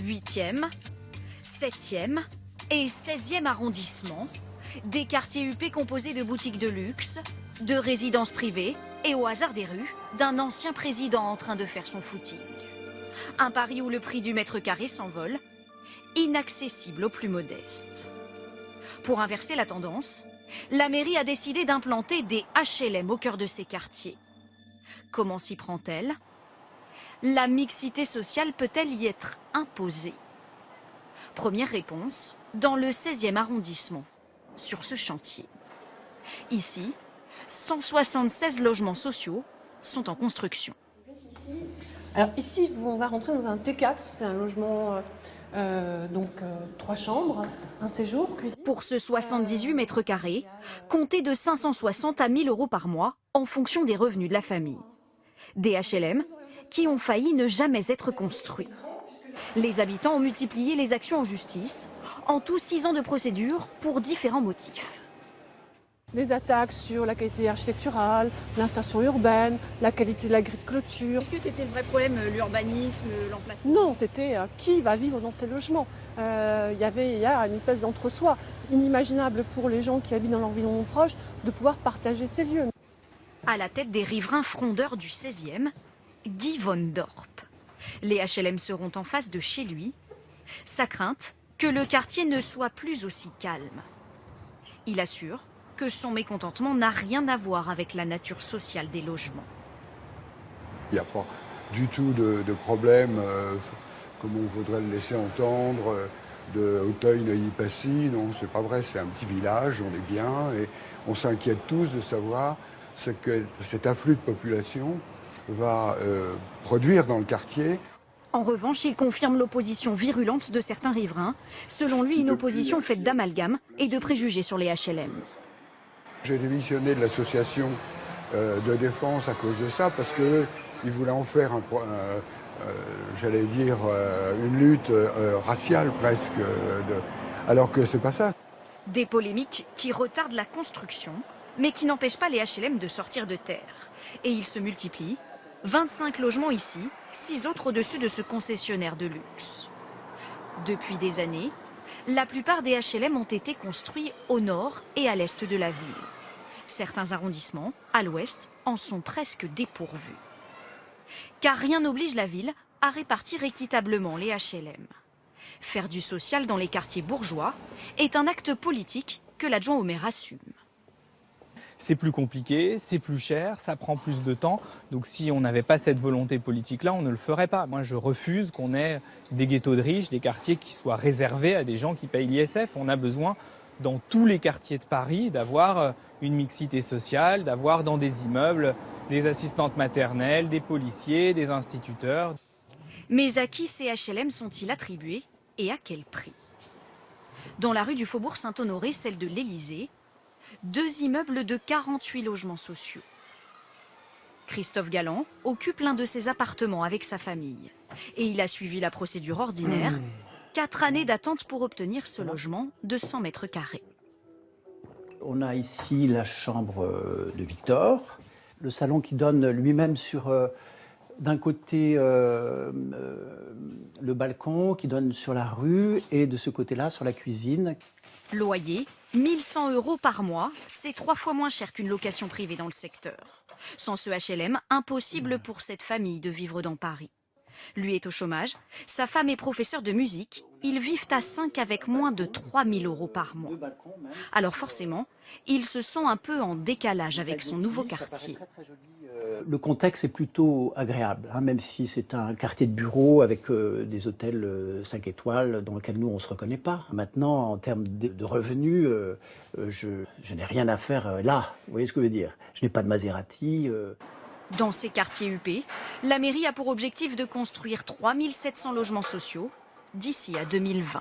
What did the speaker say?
8e, 7e et 16e arrondissements, des quartiers huppés composés de boutiques de luxe, de résidences privées et au hasard des rues, d'un ancien président en train de faire son footing. Un Paris où le prix du mètre carré s'envole, inaccessible aux plus modestes. Pour inverser la tendance, la mairie a décidé d'implanter des HLM au cœur de ces quartiers. Comment s'y prend-elle? La mixité sociale peut-elle y être imposée? Première réponse, dans le 16e arrondissement, sur ce chantier. Ici, 176 logements sociaux sont en construction. Alors ici, on va rentrer dans un T4, c'est un logement, 3 chambres, un séjour, cuisine. Pour ce 78 mètres carrés, comptez de 560 à 1000 euros par mois en fonction des revenus de la famille. Des HLM qui ont failli ne jamais être construits. Les habitants ont multiplié les actions en justice, en tout 6 ans de procédure pour différents motifs. Des attaques sur la qualité architecturale, l'insertion urbaine, la qualité de la grille de clôture. Est-ce que c'était le vrai problème, l'urbanisme, l'emplacement? Non, c'était qui va vivre dans ces logements. Il y a une espèce d'entre-soi inimaginable pour les gens qui habitent dans l'environnement proche de pouvoir partager ces lieux. À la tête des riverains frondeurs du 16e, Guy Von Dorp. Les HLM seront en face de chez lui. Sa crainte, que le quartier ne soit plus aussi calme. Il assure que son mécontentement n'a rien à voir avec la nature sociale des logements. Il n'y a pas du tout de problème, comme on voudrait le laisser entendre, de Auteuil-Neuilly-Passy. Non, c'est pas vrai, c'est un petit village, on est bien, et on s'inquiète tous de savoir ce que cet afflux de population va produire dans le quartier. En revanche, il confirme l'opposition virulente de certains riverains. Selon lui, une opposition faite d'amalgames et de préjugés sur les HLM. J'ai démissionné de l'association de défense à cause de ça, parce qu'ils voulaient en faire, j'allais dire, une lutte raciale presque, alors que c'est pas ça. Des polémiques qui retardent la construction, mais qui n'empêchent pas les HLM de sortir de terre. Et ils se multiplient. 25 logements ici, 6 autres au-dessus de ce concessionnaire de luxe. Depuis des années, la plupart des HLM ont été construits au nord et à l'est de la ville. Certains arrondissements, à l'ouest, en sont presque dépourvus. Car rien n'oblige la ville à répartir équitablement les HLM. Faire du social dans les quartiers bourgeois est un acte politique que l'adjoint au maire assume. C'est plus compliqué, c'est plus cher, ça prend plus de temps. Donc si on n'avait pas cette volonté politique-là, on ne le ferait pas. Moi, je refuse qu'on ait des ghettos de riches, des quartiers qui soient réservés à des gens qui payent l'ISF. On a besoin, dans tous les quartiers de Paris, d'avoir une mixité sociale, d'avoir dans des immeubles des assistantes maternelles, des policiers, des instituteurs. Mais à qui ces HLM sont-ils attribués et à quel prix? Dans la rue du Faubourg Saint-Honoré, celle de l'Élysée, 2 immeubles de 48 logements sociaux. Christophe Galland occupe l'un de ses appartements avec sa famille. Et il a suivi la procédure ordinaire. 4 années d'attente pour obtenir ce logement de 100 mètres carrés. On a ici la chambre de Victor, le salon qui donne lui-même sur, d'un côté, le balcon qui donne sur la rue et de ce côté-là sur la cuisine. Loyer, 1 100 € par mois, c'est 3 fois moins cher qu'une location privée dans le secteur. Sans ce HLM, impossible pour cette famille de vivre dans Paris. Lui est au chômage, sa femme est professeure de musique, ils vivent à 5 avec moins de 3 000 € par mois. Alors forcément, il se sent un peu en décalage avec son nouveau quartier. Le contexte est plutôt agréable, même si c'est un quartier de bureau avec des hôtels 5 étoiles dans lesquels nous on ne se reconnaît pas. Maintenant, en termes de revenus, je n'ai rien à faire là, vous voyez ce que je veux dire. Je n'ai pas de Maserati. Dans ces quartiers huppés, la mairie a pour objectif de construire 3 700 logements sociaux d'ici à 2020.